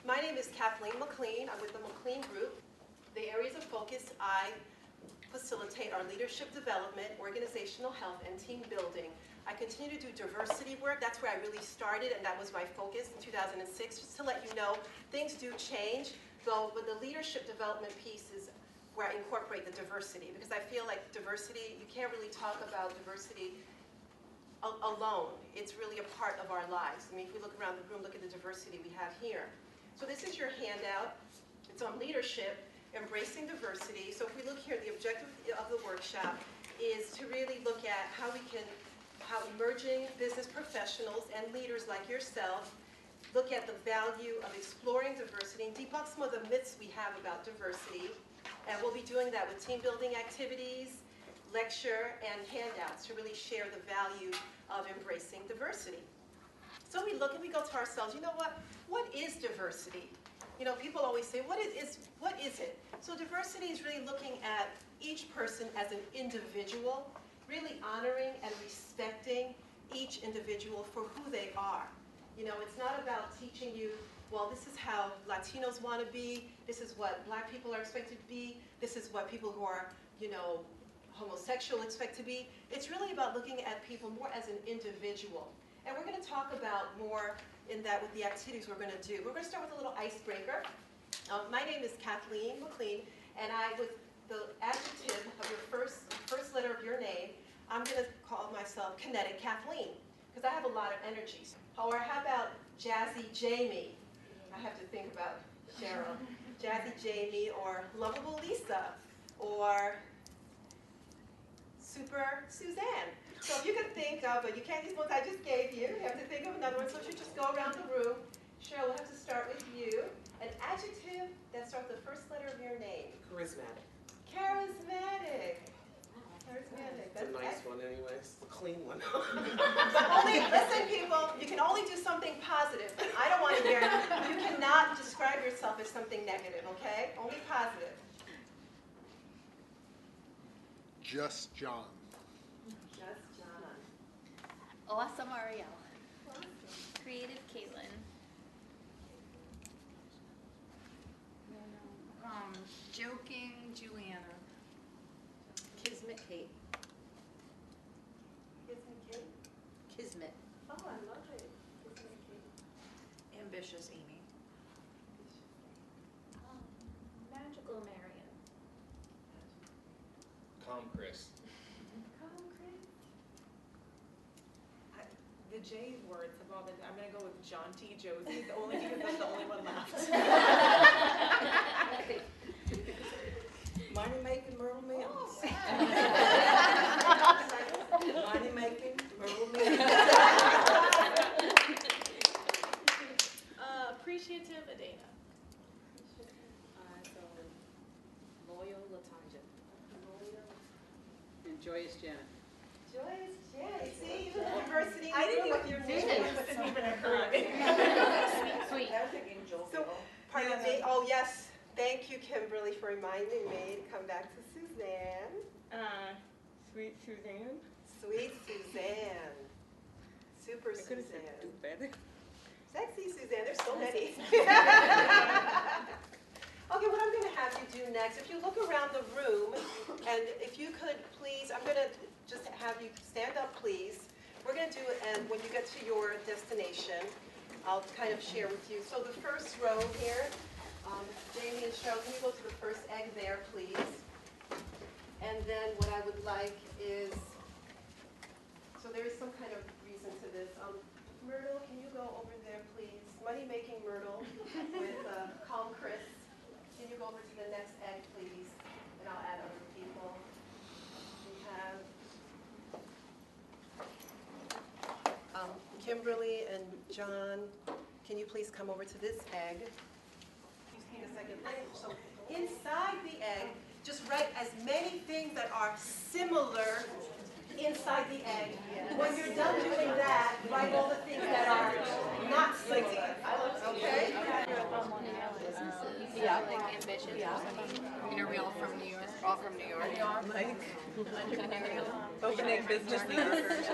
My name is Kathleen McLean. I'm with the McLean Group. The areas of focus I facilitate are leadership development, organizational health, and team building. I continue to do diversity work. That's where I really started, and that was my focus in 2006. Just to let you know, things do change, but the leadership development piece is where I incorporate the diversity, because I feel like diversity, you can't really talk about diversity alone. It's really a part of our lives. I mean, if we look around the room, look at the diversity we have here. So this is your handout. It's on leadership, embracing diversity. So if we look here, the objective of the workshop is to really look at how emerging business professionals and leaders like yourself look at the value of exploring diversity and debunk some of the myths we have about diversity. And we'll be doing that with team building activities, lecture, and handouts to really share the value of embracing diversity. So we look and we go to ourselves, you know what is diversity? You know, people always say, what is it? So diversity is really looking at each person as an individual, really honoring and respecting each individual for who they are. You know, it's not about teaching you, well, this is how Latinos want to be, this is what black people are expected to be, this is what people who are, you know, homosexual expect to be. It's really about looking at people more as an individual. And we're going to talk about more in that with the activities we're going to do. We're going to start with a little icebreaker. My name is Kathleen McLean, and with the adjective of your first letter of your name, I'm going to call myself Kinetic Kathleen, because I have a lot of energy. Or how about Jazzy Jamie? I have to think about Cheryl. Jazzy Jamie, or Lovable Lisa, or Super Suzanne. So if you could think of, but you can't use ones I just gave you. You have to think of another one. So you should just go around the room. Cheryl, we'll have to start with you. An adjective that starts with the first letter of your name. Charismatic. Charismatic. Charismatic. That's a nice one anyways. The clean one. But listen people, you can only do something positive. I don't want to hear it. You cannot describe yourself as something negative, okay? Only positive. Just John. Just John. Awesome Ariel. Creative Caitlin. Joking Juliana. Kismet Kate. Kismet Kate? Kismet. Oh, I love it. Kismet Kate. Ambitious Amy. Magical Marion. Calm Chris. Calm Chris. The J words have all been, I'm going to go with Jaunty Josie, only because that's the only one left. Money making Myrtle Mills. Money making Myrtle Mills. Appreciative Adana. Loyal Latanja. And Joyous Janet. Joyous Janet. See, you have diversity. I didn't with your name. It didn't even occur to me. Sweet. I was thinking Joel. So, pardon me. Oh, yes. Thank you, Kimberly, for reminding me to come back to Suzanne. Sweet Suzanne. Sweet Suzanne. Super I could have said do Suzanne. better. Sexy Suzanne. There's so many. Okay, what I'm going to have you do next, if you look around the room, and if you could please, I'm going to just have you stand up, please. We're going to do it, and when you get to your destination, I'll kind of share with you. So the first row here, Jamie and Cheryl, can you go to the first egg there, please? And then what I would like is, so there is some kind of reason to this. Myrtle, can you go over there, please? Money-making Myrtle with Calm Chris. Can you go over to the next egg, please? And I'll add other people. We have Kimberly and John. Can you please come over to this egg? Just need a second. So inside the egg, just write as many things that are similar inside the egg. When you're done doing that, write all the things that are not similar. Okay? Yeah, like ambitious or something. You know, we all from New York. All from New York. Like Opening business New Yorkers.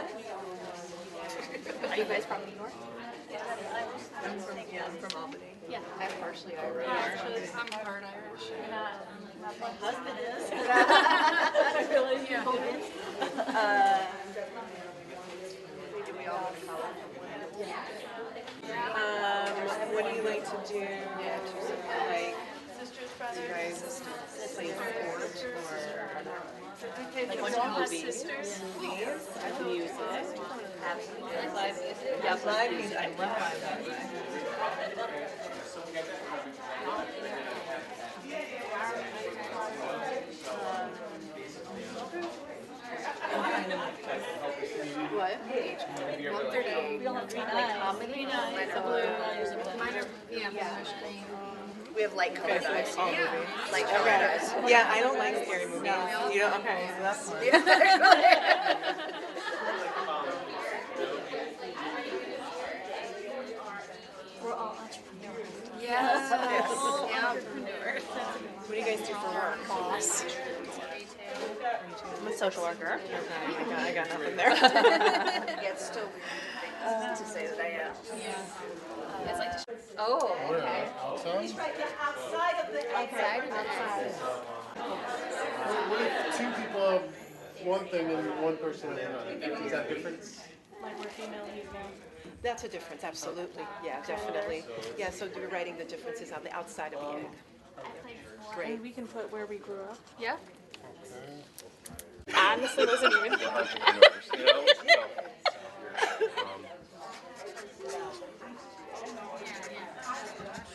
Are you guys from New York? I'm from Albany. Yeah, I'm partially Irish. I'm part Irish. My husband is. Really? Yeah. What do you like to do? Like, Sisters, you brothers. guys play sports or Like watch movies? Movies, music. Live music. Yeah, live music. I love live music. What? 138. We all have 39. Comedy. 39. The blue. Mine are, yeah, bluish green. We have light colored eyes. Yeah. Light colored eyes. Yeah, I don't like scary movies. You don't? Okay, so that's fine. We're all entrepreneurs. Yes. Entrepreneurs. What do you guys do for work? Boss. I'm a social worker. Okay, I got nothing there. Yeah, it's still weird to say that I am. It's like, oh, Where, okay. outside? He's right there outside of the Outside. What if two people have one thing and one person has another? Is that different? Like we're female, he's male. That's a difference, absolutely. Yeah, definitely. Yeah, so you're writing the differences on the outside of the egg. Great. And we can put where we grew up. Yeah. Honestly, wasn't even. entrepreneurs, you know?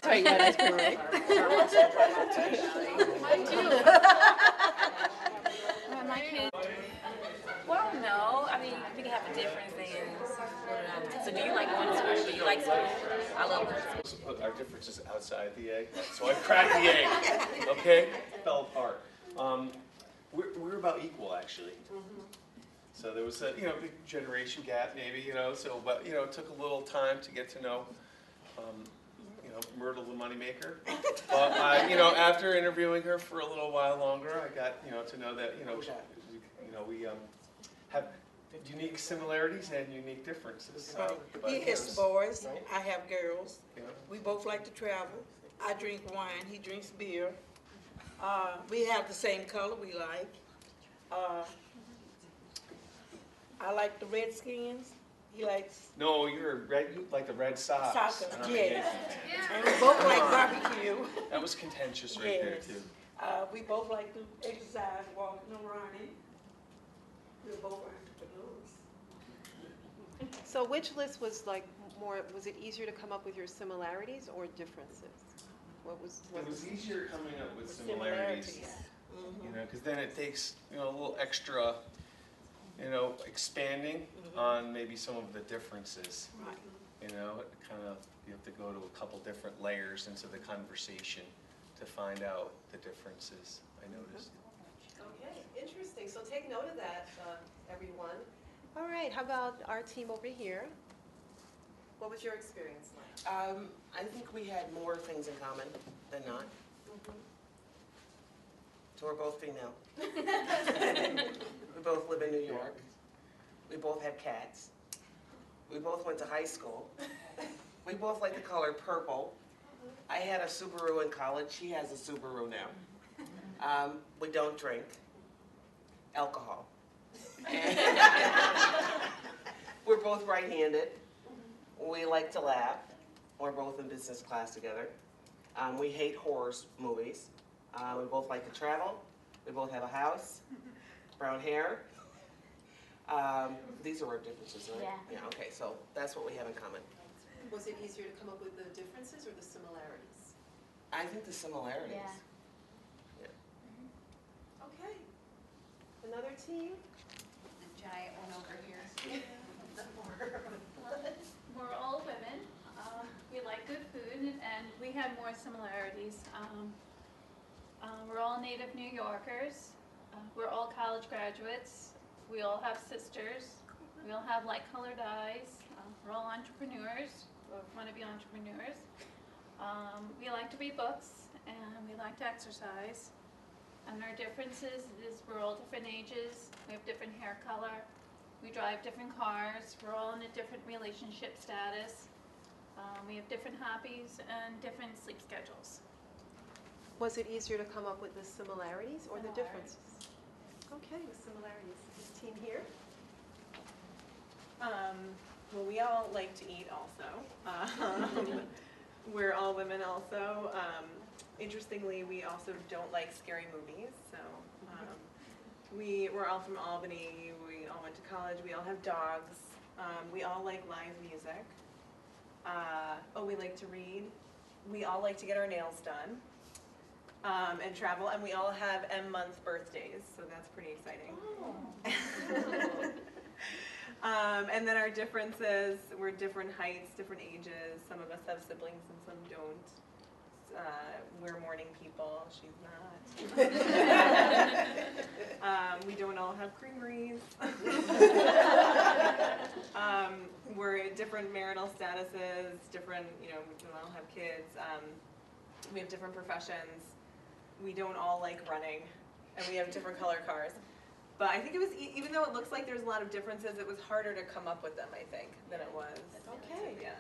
Sorry, yeah, that's correct. Mine too. My kids. Well, no. I mean, we can have different things. So do you like one school? Do you like school? I love one school. So put our differences outside the egg. So I cracked the egg, okay? Fell apart. We're about equal, actually. So there was a, big generation gap, maybe, so, but, it took a little time to get to know, Myrtle the moneymaker. But, after interviewing her for a little while longer, I got, to know that, we have unique similarities and unique differences. But He has yes, boys, I have girls. you know, We both like to travel. I drink wine, he drinks beer. We have the same color we like. I like the Redskins. He likes No, you're red. You like the Red Sox. soccer, I don't know, yes. Yankees. And we both like barbecue. That was contentious right there Yes. too. We both like to exercise, walking and running. We're both entrepreneurs. So which list was like more, was it easier to come up with your similarities or differences? What was? It was easier coming up with similarities, because then it takes a little extra, expanding on maybe some of the differences. Right. It kind of you have to go to a couple different layers into the conversation to find out the differences. I noticed. Okay, interesting. So take note of that, everyone. All right, how about our team over here? What was your experience like? I think we had more things in common than not. So we're both female. We both live in New York. We both have cats. We both went to high school. We both like the color purple. I had a Subaru in college. She has a Subaru now. We don't drink alcohol. And we're both right-handed. We like to laugh. We're both in business class together. We hate horror movies. We both like to travel. We both have a house, brown hair. These are our differences, right? Yeah. Yeah, okay, so that's what we have in common. Was it easier to come up with the differences or the similarities? I think the similarities. Yeah. Okay. Another team? The giant one over here. We're all women. We like good food, and we have more similarities. We're all native New Yorkers. We're all college graduates. We all have sisters. We all have light-colored eyes. We're all entrepreneurs, or want to be entrepreneurs. We like to read books, and we like to exercise. And our differences is we're all different ages. We have different hair color. We drive different cars. We're all in a different relationship status. We have different hobbies and different sleep schedules. Was it easier to come up with the similarities or the Similarities. differences? Okay, the similarities. This team here? Well, we all like to eat also. We're all women also. Interestingly, we also don't like scary movies. So we're all from Albany. We all went to college. We all have dogs. We all like live music. We like to read. We all like to get our nails done and travel. And we all have M-month birthdays, so that's pretty exciting. And then our differences, we're different heights, different ages. Some of us have siblings and some don't. We're morning people, she's not. We don't all have creameries. We're in different marital statuses, different, we don't all have kids. We have different professions. We don't all like running, and we have different color cars. But I think it was, even though it looks like there's a lot of differences, it was harder to come up with them, I think, than it was. Okay. Yeah.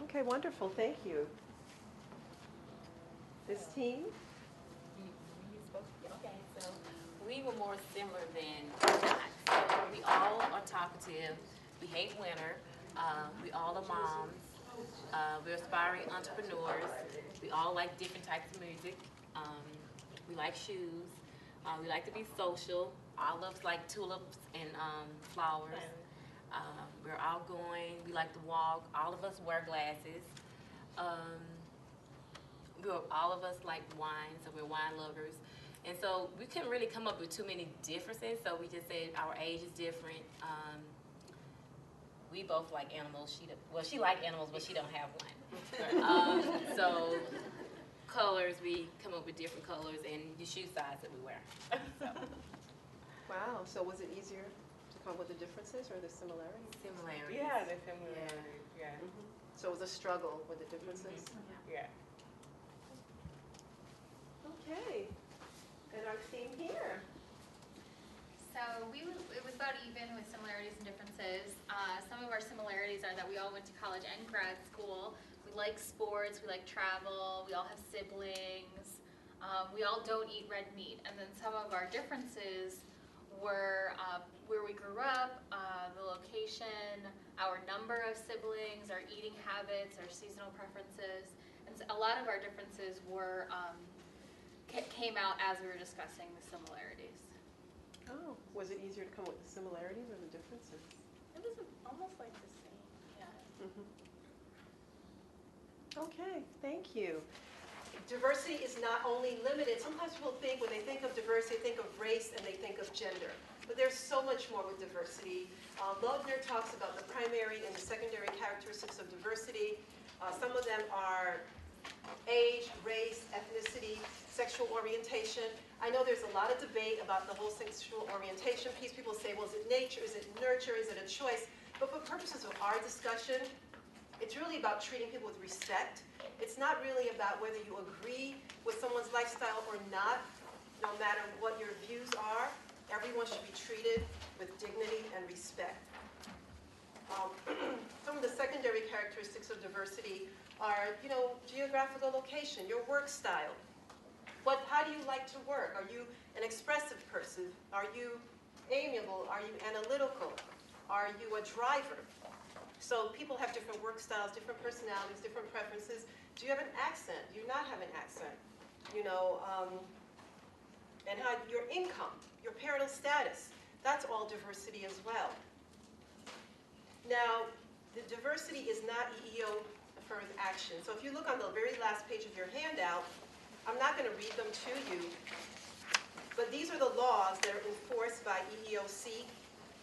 Okay, wonderful, thank you. This team? Okay, so we were more similar than not. So we all are talkative. We hate winter. We all are moms. We're aspiring entrepreneurs. We all like different types of music. We like shoes. We like to be social. All of us like tulips and flowers. We're outgoing. We like to walk. All of us wear glasses. All of us like wine, so we're wine lovers. And so we couldn't really come up with too many differences, so we just said our age is different. We both like animals. She likes animals, but she don't have one. So colors, we come up with different colors, and the shoe size that we wear. So. Wow, so was it easier to come up with the differences or the similarities? Similarities. Yeah, the similarities, yeah. So it was a struggle with the differences? Yeah. Okay, and our team here. So it was about even with similarities and differences. Some of our similarities are that we all went to college and grad school. We like sports, we like travel, we all have siblings. We all don't eat red meat. And then some of our differences were where we grew up, the location, our number of siblings, our eating habits, our seasonal preferences. And so a lot of our differences were came out as we were discussing the similarities. Oh, was it easier to come up with the similarities or the differences? It was almost like the same, yeah. Okay, thank you. Diversity is not only limited, sometimes people think when they think of diversity, they think of race and they think of gender. But there's so much more with diversity. Ludner talks about the primary and the secondary characteristics of diversity. Some of them are age, race, ethnicity, sexual orientation. I know there's a lot of debate about the whole sexual orientation piece. People say, well, is it nature, is it nurture, is it a choice? But for purposes of our discussion, it's really about treating people with respect. It's not really about whether you agree with someone's lifestyle or not, no matter what your views are. Everyone should be treated with dignity and respect. Some of the secondary characteristics of diversity are, geographical location, your work style. How do you like to work? Are you an expressive person? Are you amiable? Are you analytical? Are you a driver? So people have different work styles, different personalities, different preferences. Do you have an accent? Do you not have an accent? And how your income, your marital status, that's all diversity as well. Now, the diversity is not EEO affirmative action. So if you look on the very last page of your handout, I'm not going to read them to you, but these are the laws that are enforced by EEOC,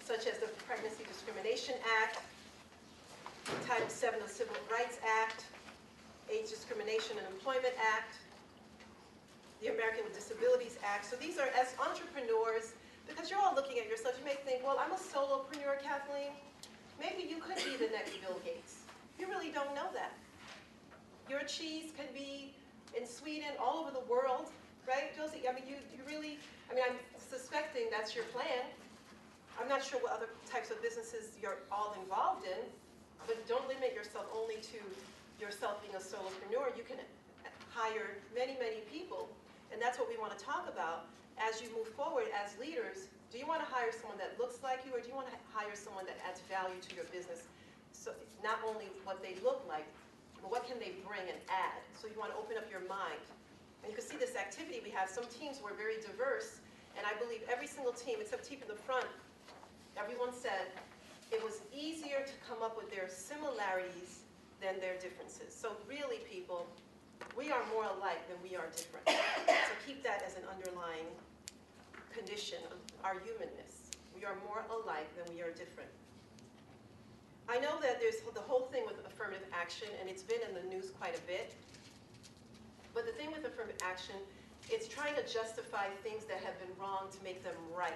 such as the Pregnancy Discrimination Act, Title VII of the Civil Rights Act, Age Discrimination and Employment Act, the American with Disabilities Act. So these are, as entrepreneurs, because you're all looking at yourself, you may think, well, I'm a solopreneur, Kathleen. Maybe you could be the next Bill Gates. You really don't know that. Your cheese could be in Sweden, all over the world, right, Josie? I mean, I'm suspecting that's your plan. I'm not sure what other types of businesses you're all involved in, But don't limit yourself only to yourself being a solopreneur. You can hire many, many people, and that's what we want to talk about as you move forward as leaders. Do you want to hire someone that looks like you, or do you want to hire someone that adds value to your business? So not only what they look like, but what can they bring and add? So you want to open up your mind. And you can see this activity we have. Some teams were very diverse, and I believe every single team, except team in the front, everyone said it was easier to come up with their similarities than their differences. So really, people, we are more alike than we are different. So keep that as an underlying condition of our humanness. We are more alike than we are different. I know that there's the whole thing with affirmative action, and it's been in the news quite a bit. But the thing with affirmative action, it's trying to justify things that have been wrong to make them right.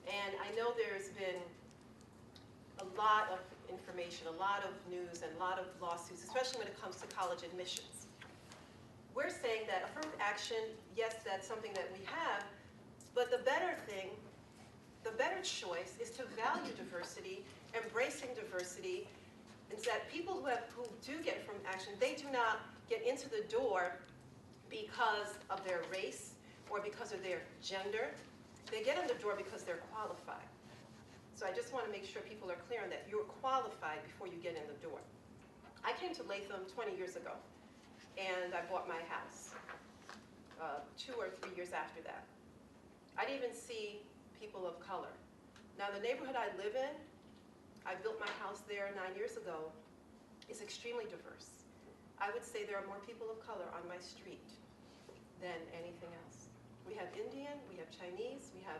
And I know there's been a lot of information, a lot of news, and a lot of lawsuits, especially when it comes to college admissions. We're saying that affirmative action, yes, that's something that we have, but the better thing, the better choice is to value diversity, embracing diversity, and that people who do get affirmative action, they do not get into the door because of their race or because of their gender. They get in the door because they're qualified. So I just want to make sure people are clear on that. You're qualified before you get in the door. I came to Latham 20 years ago, and I bought my house 2 or 3 years after that. I didn't even see people of color. Now, the neighborhood I live in, I built my house there 9 years ago, is extremely diverse. I would say there are more people of color on my street than anything else. We have Indian, we have Chinese, we have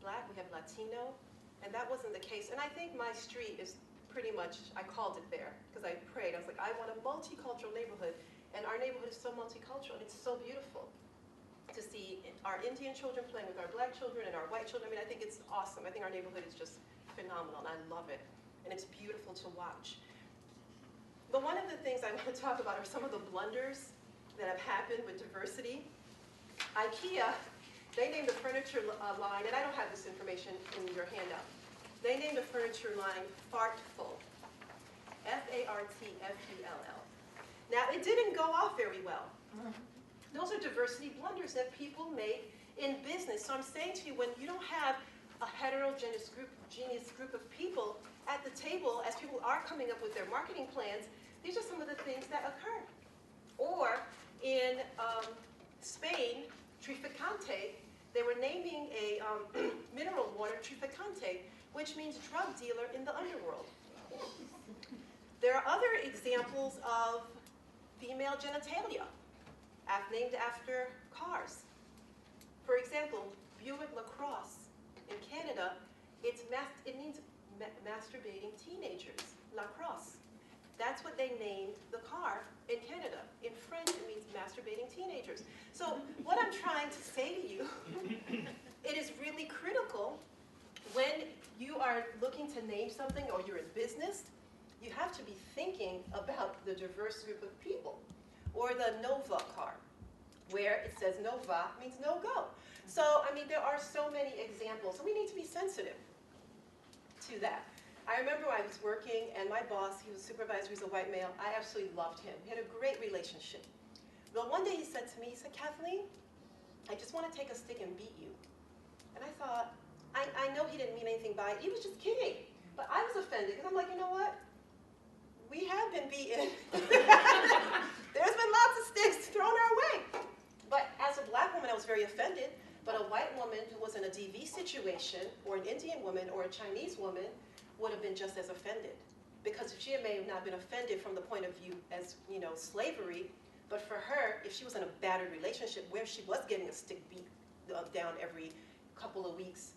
Black, we have Latino, and that wasn't the case. And I think my street is pretty much, I called it there, because I prayed. I was like, I want a multicultural neighborhood, and our neighborhood is so multicultural, and it's so beautiful to see our Indian children playing with our Black children and our white children. I mean, I think it's awesome. I think our neighborhood is just phenomenal, and I love it, and it's beautiful to watch. But one of the things I want to talk about are some of the blunders that have happened with diversity. IKEA, they named the furniture line, and I don't have this information in your handout. They named the furniture line Fartful, F-A-R-T-F-U-L-L. Now, it didn't go off very well. Those are diversity blunders that people make in business. So I'm saying to you, when you don't have a heterogeneous group of people at the table, as people are coming up with their marketing plans, these are some of the things that occur. Or in Spain, Trifecante, they were naming a mineral water Trifecante, which means drug dealer in the underworld. There are other examples of female genitalia, named after cars. For example, Buick LaCrosse in Canada, it means masturbating teenagers, LaCrosse. That's what they named the car in Canada. In French, it means masturbating teenagers. So what I'm trying to say to you, it is really critical when you are looking to name something or you're in business, you have to be thinking about the diverse group of people. Or the Nova car, where it says Nova means no go. So, I mean, there are so many examples, and we need to be sensitive to that. I remember I was working, and my boss, he was a supervisor, he was a white male. I absolutely loved him. We had a great relationship. Well, one day he said to me, he said, Kathleen, I just want to take a stick and beat you. And I thought, I know he didn't mean anything by it. He was just kidding. But I was offended, because I'm like, you know what? We have been beaten. There's been lots of sticks thrown our way. But as a Black woman, I was very offended. But a white woman who was in a DV situation, or an Indian woman, or a Chinese woman, would have been just as offended. Because she may have not been offended from the point of view as, you know, slavery, but for her, if she was in a battered relationship where she was getting a stick beat down every couple of weeks,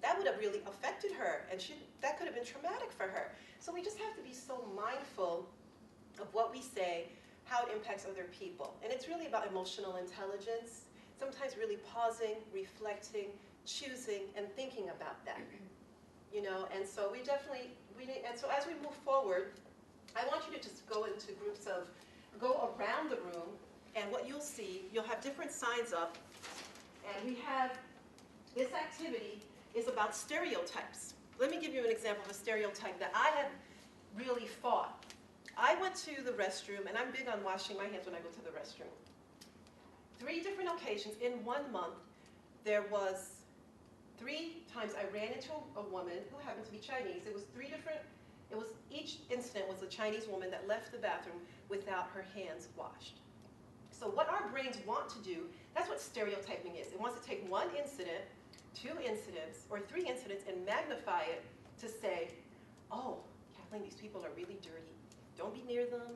that would have really affected her, and that could have been traumatic for her. So we just have to be so mindful of what we say, how it impacts other people. And it's really about emotional intelligence, sometimes really pausing, reflecting, choosing, and thinking about that. You know, and so we definitely, and so as we move forward, I want you to just go into groups of, go around the room, and what you'll see, you'll have different signs up, and we have, this activity is about stereotypes. Let me give you an example of a stereotype that I have really fought. I went to the restroom, and I'm big on washing my hands when I go to the restroom. 3 different occasions in 1 month, there was 3 times I ran into a woman who happened to be Chinese. Each incident was a Chinese woman that left the bathroom without her hands washed. So what our brains want to do, that's what stereotyping is. It wants to take 1 incident, 2 incidents, or 3 incidents and magnify it to say, oh, Kathleen, these people are really dirty. Don't be near them.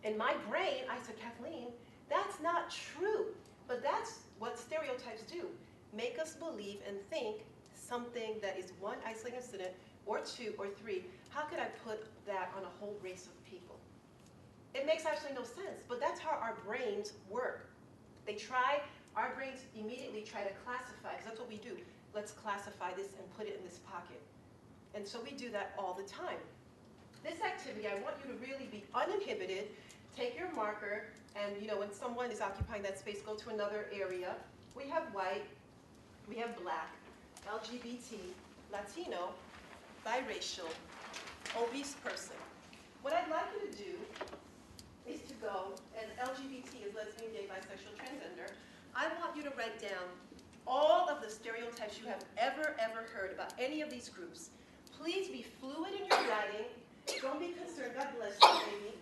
In my brain, I said, Kathleen, that's not true. But that's what stereotypes do. Make us believe and think something that is 1 isolated incident, or 2, or 3. How could I put that on a whole race of people? It makes absolutely no sense, but that's how our brains work. Our brains immediately try to classify, because that's what we do. Let's classify this and put it in this pocket. And so we do that all the time. This activity, I want you to really be uninhibited. Take your marker, and when someone is occupying that space, go to another area. We have white, we have black, LGBT, Latino, biracial, obese person. What I'd like you to do is to go, and LGBT is lesbian, gay, bisexual, transgender. I want you to write down all of the stereotypes you have ever heard about any of these groups. Please be fluid in your writing. Don't be concerned. God bless you, baby.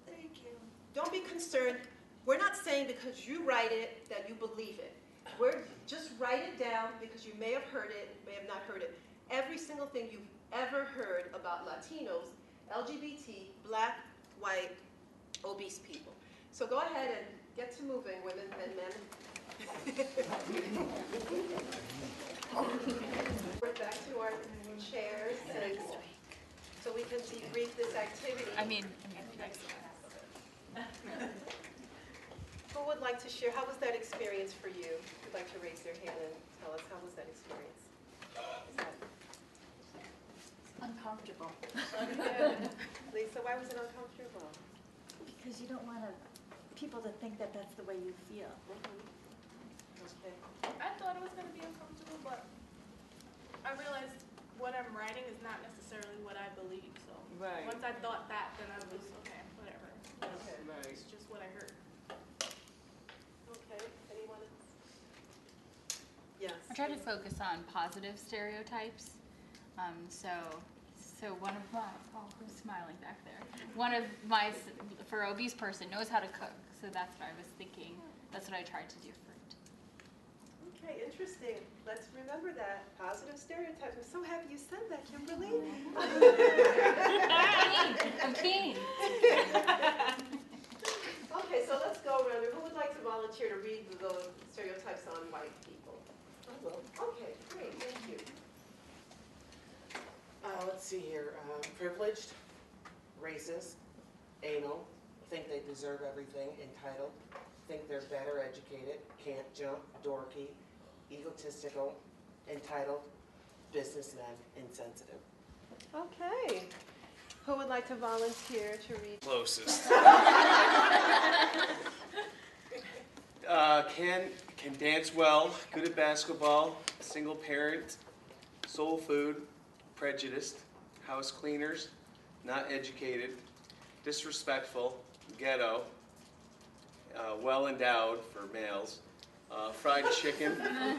Thank you. Don't be concerned. We're not saying because you write it that you believe it. Just write it down because you may have heard it, may have not heard it. Every single thing you've ever heard about Latinos, LGBT, black, white, obese people. So go ahead and get to moving, women and men. We're back to our chairs, and so we can debrief this activity. Who would like to share? How was that experience for you? Who'd like to raise their hand and tell us how was that experience? Uncomfortable. Lisa, why was it uncomfortable? Because you don't want people to think that that's the way you feel. Okay. I thought it was going to be uncomfortable, but I realized what I'm writing is not necessarily what I believe. So once I thought that, then I was, okay, whatever. Okay. It's just what I heard. Okay. Anyone else? Yes. I try to focus on positive stereotypes. So one of my, who's smiling back there? One of my, for obese person, knows how to cook. So that's what I was thinking. That's what I tried to do for it. Okay, interesting. Let's remember that. Positive stereotypes. I'm so happy you said that, Kimberly. I'm keen. Okay, so let's go around. Who would like to volunteer to read those stereotypes on white people? I will. Okay, great. Thank you. Let's see here. Privileged, racist, anal, think they deserve everything, entitled, think they're better educated, can't jump, dorky, egotistical, entitled, businessmen, insensitive. Okay. Who would like to volunteer to read? Closest. Can dance well, good at basketball, single parent, soul food, prejudiced, house cleaners, not educated, disrespectful, ghetto, well endowed for males, fried chicken, I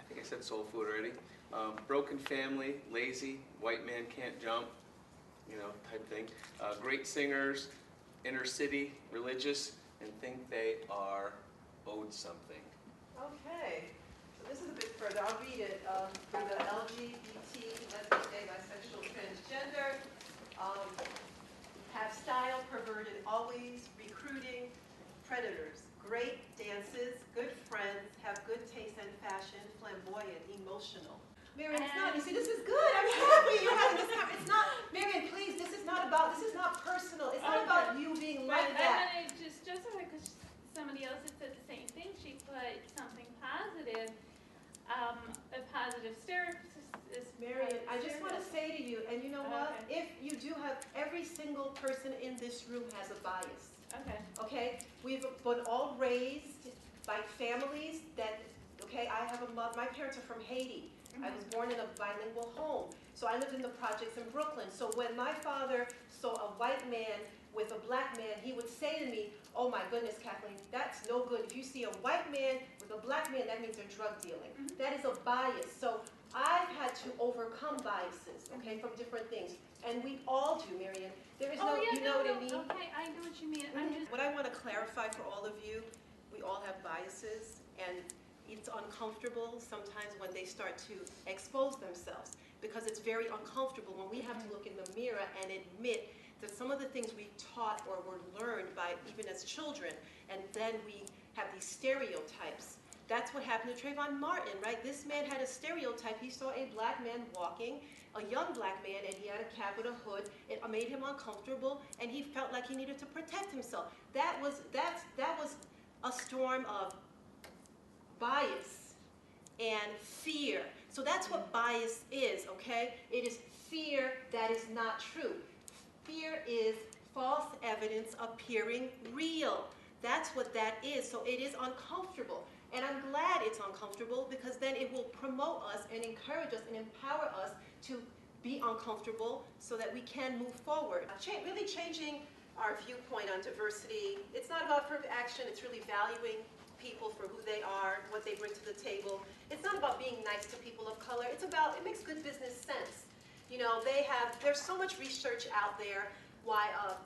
think I said soul food already, broken family, lazy, white man can't jump, type thing, great singers, inner city, religious, and think they are owed something. Okay. So this is a bit further. I'll read it. For the LGBT, lesbian, gay, bisexual, transgender, have style, perverted, always, recruiting, predators, great dances, good friends, have good taste and fashion, flamboyant, emotional. Marian, it's not, you see, this is good. I'm happy you're having this time. It's not, Marian, please, this is not personal. It's not about you being like that. I just because somebody else had said the same thing. She put something positive, a positive stereotype. Marian, I just want to say to you, and you know what? Okay. If you do have, every single person in this room has a bias. Okay. Okay? We've been all raised by families that, okay, I have a mother, my parents are from Haiti. I was born in a bilingual home. So I lived in the projects in Brooklyn. So when my father saw a white man with a black man, he would say to me, oh my goodness, Kathleen, that's no good. If you see a white man with a black man, that means they're drug dealing. That is a bias. So I've had to overcome biases, okay, from different things. And we all do, Marian. There is you know what I mean? Okay, I know what you mean. I'm just. What I want to clarify for all of you, we all have biases, and it's uncomfortable sometimes when they start to expose themselves, because it's very uncomfortable when we have to look in the mirror and admit that some of the things we taught or were learned by even as children, and then we have these stereotypes. That's what happened to Trayvon Martin, right? This man had a stereotype. He saw a black man walking, a young black man, and he had a cap with a hood. It made him uncomfortable, and he felt like he needed to protect himself. That was a storm of bias and fear. So that's what bias is, okay? It is fear that is not true. Fear is false evidence appearing real. That's what that is. So it is uncomfortable. And I'm glad it's uncomfortable, because then it will promote us and encourage us and empower us to be uncomfortable so that we can move forward. Really changing our viewpoint on diversity. It's not about affirmative action. It's really valuing people for who they are, what they bring to the table. It's not about being nice to people of color. It's about, it makes good business sense. You know, there's so much research out there why a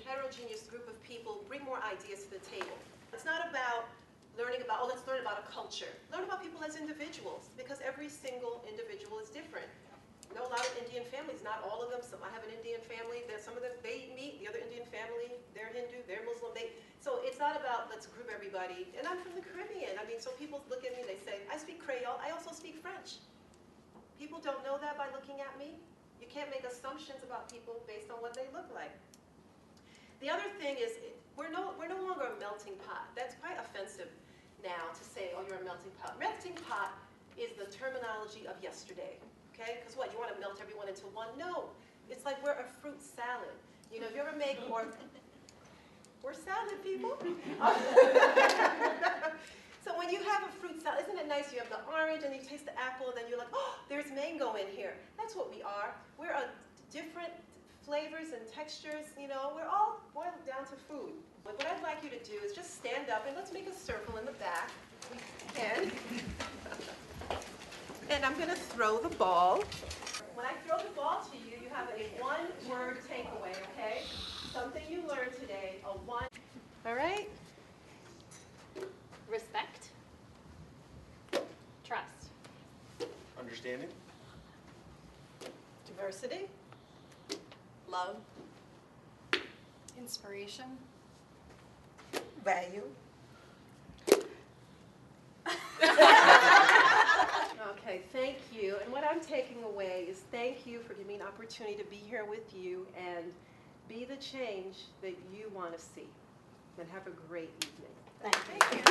heterogeneous group of people bring more ideas to the table. It's not about learning about, oh, let's learn about a culture. Learn about people as individuals, because every single individual is different. I know a lot of Indian families, not all of them. I have an Indian family, some of them, they eat meat. The other Indian family, they're Hindu, they're Muslim. So it's not about, let's group everybody. And I'm from the Caribbean. I mean, so people look at me, they say, I speak Creole, I also speak French. People don't know that by looking at me. You can't make assumptions about people based on what they look like. The other thing is, we're no longer a melting pot. That's quite offensive now to say, oh, you're a melting pot. Melting pot is the terminology of yesterday, okay? Because what, you want to melt everyone into one? No, it's like we're a fruit salad. You know, if you ever make, we're salad people. So when you have a fruit salad, isn't it nice? You have the orange and you taste the apple, and then you're like, oh, there's mango in here. That's what we are. We're a different flavors and textures, you know, we're all boiled down to food. But what I'd like you to do is just stand up and let's make a circle in the back. We can. And I'm going to throw the ball. When I throw the ball to you, you have a one-word takeaway, okay? Something you learned today, a one. All right? Respect. Trust. Understanding. Diversity. Love. Inspiration. Value. Okay, thank you. And what I'm taking away is thank you for giving me an opportunity to be here with you and be the change that you want to see. And have a great evening. Thank you.